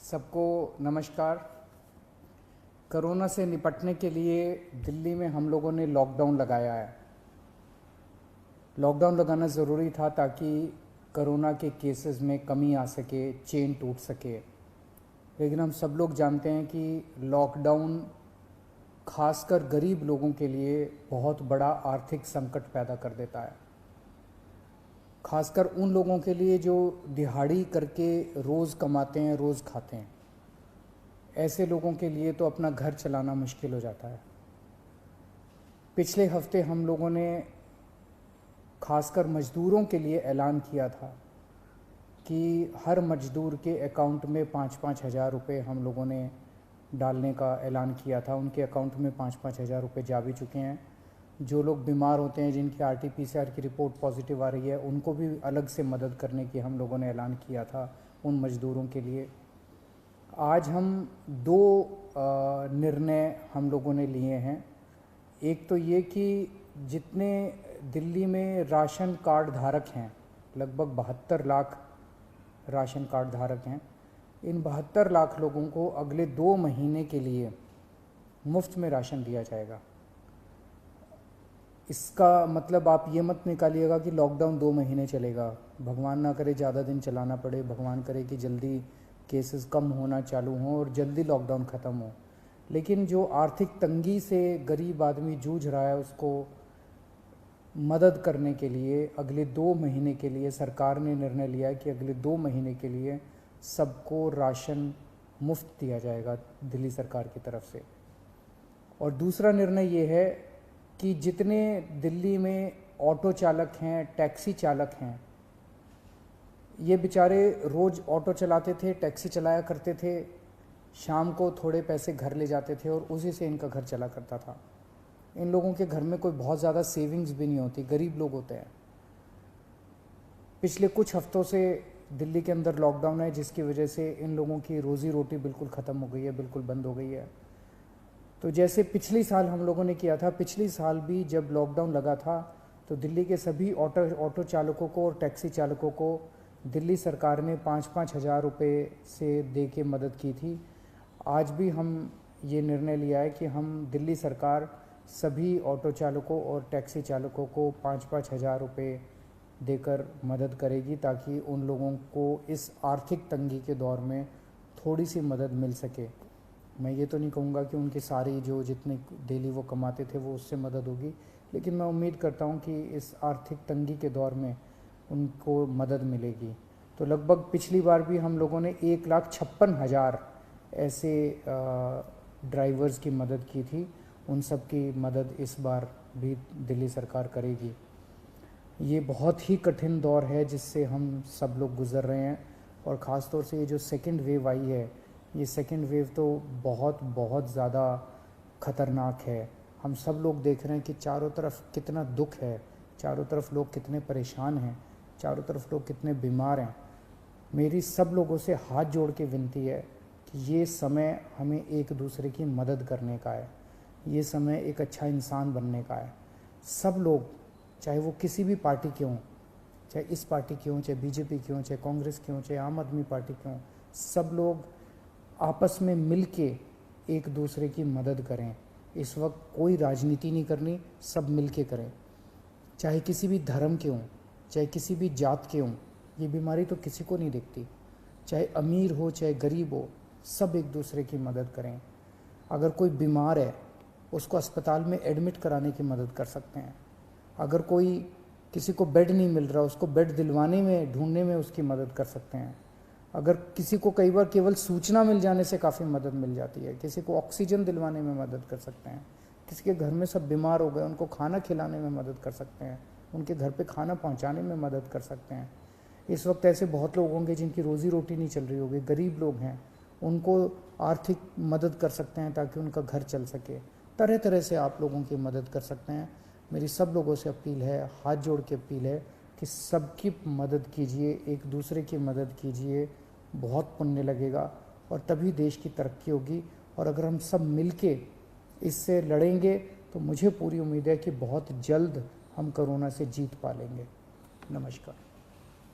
सबको नमस्कार। कोरोना से निपटने के लिए दिल्ली में हम लोगों ने लॉकडाउन लगाया है। लॉकडाउन लगाना ज़रूरी था ताकि कोरोना के केसेस में कमी आ सके, चेन टूट सके। लेकिन हम सब लोग जानते हैं कि लॉकडाउन खासकर गरीब लोगों के लिए बहुत बड़ा आर्थिक संकट पैदा कर देता है। खासकर उन लोगों के लिए जो दिहाड़ी करके रोज़ कमाते हैं, रोज़ खाते हैं। ऐसे लोगों के लिए तो अपना घर चलाना मुश्किल हो जाता है। पिछले हफ्ते हम लोगों ने खासकर मज़दूरों के लिए ऐलान किया था कि हर मज़दूर के अकाउंट में 5-5 हज़ार रुपये हम लोगों ने डालने का ऐलान किया था। उनके अकाउंट में 5-5 हज़ार रुपये जा भी चुके हैं। जो लोग बीमार होते हैं, जिनकी RT-PCR की रिपोर्ट पॉजिटिव आ रही है, उनको भी अलग से मदद करने की हम लोगों ने ऐलान किया था उन मज़दूरों के लिए। आज हम दो निर्णय हम लोगों ने लिए हैं। एक तो ये कि जितने दिल्ली में राशन कार्ड धारक हैं, लगभग 72 लाख राशन कार्ड धारक हैं, इन 72 लाख लोगों को अगले 2 महीने के लिए मुफ्त में राशन दिया जाएगा। इसका मतलब आप ये मत निकालिएगा कि लॉकडाउन 2 महीने चलेगा। भगवान ना करे ज़्यादा दिन चलाना पड़े, भगवान करे कि जल्दी केसेस कम होना चालू हों और जल्दी लॉकडाउन ख़त्म हो। लेकिन जो आर्थिक तंगी से गरीब आदमी जूझ रहा है, उसको मदद करने के लिए अगले 2 महीने के लिए सरकार ने निर्णय लिया है कि अगले 2 महीने के लिए सबको राशन मुफ्त दिया जाएगा दिल्ली सरकार की तरफ से। और दूसरा निर्णय ये है कि जितने दिल्ली में ऑटो चालक हैं, टैक्सी चालक हैं, ये बेचारे रोज़ ऑटो चलाते थे, टैक्सी चलाया करते थे, शाम को थोड़े पैसे घर ले जाते थे और उसी से इनका घर चला करता था। इन लोगों के घर में कोई बहुत ज़्यादा सेविंग्स भी नहीं होती, गरीब लोग होते हैं। पिछले कुछ हफ्तों से दिल्ली के अंदर लॉकडाउन है, जिसकी वजह से इन लोगों की रोज़ी रोटी बिल्कुल ख़त्म हो गई है, बिल्कुल बंद हो गई है। तो जैसे पिछली साल हम लोगों ने किया था, पिछली साल भी जब लॉकडाउन लगा था तो दिल्ली के सभी ऑटो चालकों को और टैक्सी चालकों को दिल्ली सरकार ने 5-5 हज़ार रुपये से दे के मदद की थी। आज भी हम ये निर्णय लिया है कि हम दिल्ली सरकार सभी ऑटो चालकों और टैक्सी चालकों को 5-5 हज़ार रुपये देकर मदद करेगी, ताकि उन लोगों को इस आर्थिक तंगी के दौर में थोड़ी सी मदद मिल सके। मैं ये तो नहीं कहूँगा कि उनकी सारी जो जितने डेली वो कमाते थे वो उससे मदद होगी, लेकिन मैं उम्मीद करता हूँ कि इस आर्थिक तंगी के दौर में उनको मदद मिलेगी। तो लगभग पिछली बार भी हम लोगों ने 1,56,000 ऐसे ड्राइवर्स की मदद की थी। उन सब की मदद इस बार भी दिल्ली सरकार करेगी। ये बहुत ही कठिन दौर है जिससे हम सब लोग गुज़र रहे हैं, और ख़ास तौर से ये जो सेकेंड वेव आई है, ये सेकेंड वेव तो बहुत ज़्यादा ख़तरनाक है। हम सब लोग देख रहे हैं कि चारों तरफ कितना दुख है, चारों तरफ लोग कितने परेशान हैं, चारों तरफ लोग कितने बीमार हैं। मेरी सब लोगों से हाथ जोड़ के विनती है कि ये समय हमें एक दूसरे की मदद करने का है, ये समय एक अच्छा इंसान बनने का है। सब लोग, चाहे वो किसी भी पार्टी के हों, चाहे इस पार्टी के हों, चाहे BJP के हों, चाहे कांग्रेस के हों, चाहे आम आदमी पार्टी के हों, सब लोग आपस में मिल के एक दूसरे की मदद करें। इस वक्त कोई राजनीति नहीं करनी, सब मिल के करें। चाहे किसी भी धर्म के हों, चाहे किसी भी जात के हों, ये बीमारी तो किसी को नहीं दिखती। चाहे अमीर हो चाहे गरीब हो, सब एक दूसरे की मदद करें। अगर कोई बीमार है, उसको अस्पताल में एडमिट कराने की मदद कर सकते हैं। अगर कोई किसी को बेड नहीं मिल रहा, उसको बेड दिलवाने में, ढूंढने में उसकी मदद कर सकते हैं। अगर किसी को कई बार केवल सूचना मिल जाने से काफ़ी मदद मिल जाती है, किसी को ऑक्सीजन दिलवाने में मदद कर सकते हैं। किसी के घर में सब बीमार हो गए, उनको खाना खिलाने में मदद कर सकते हैं, उनके घर पे खाना पहुंचाने में मदद कर सकते हैं। इस वक्त ऐसे बहुत लोग होंगे जिनकी रोज़ी रोटी नहीं चल रही होगी, गरीब लोग हैं, उनको आर्थिक मदद कर सकते हैं ताकि उनका घर चल सके। तरह तरह से आप लोगों की मदद कर सकते हैं। मेरी सब लोगों से अपील है, हाथ जोड़ के अपील है कि सबकी मदद कीजिए, एक दूसरे की मदद कीजिए। बहुत पुण्य लगेगा और तभी देश की तरक्की होगी। और अगर हम सब मिलके इससे लड़ेंगे तो मुझे पूरी उम्मीद है कि बहुत जल्द हम कोरोना से जीत पा लेंगे। नमस्कार।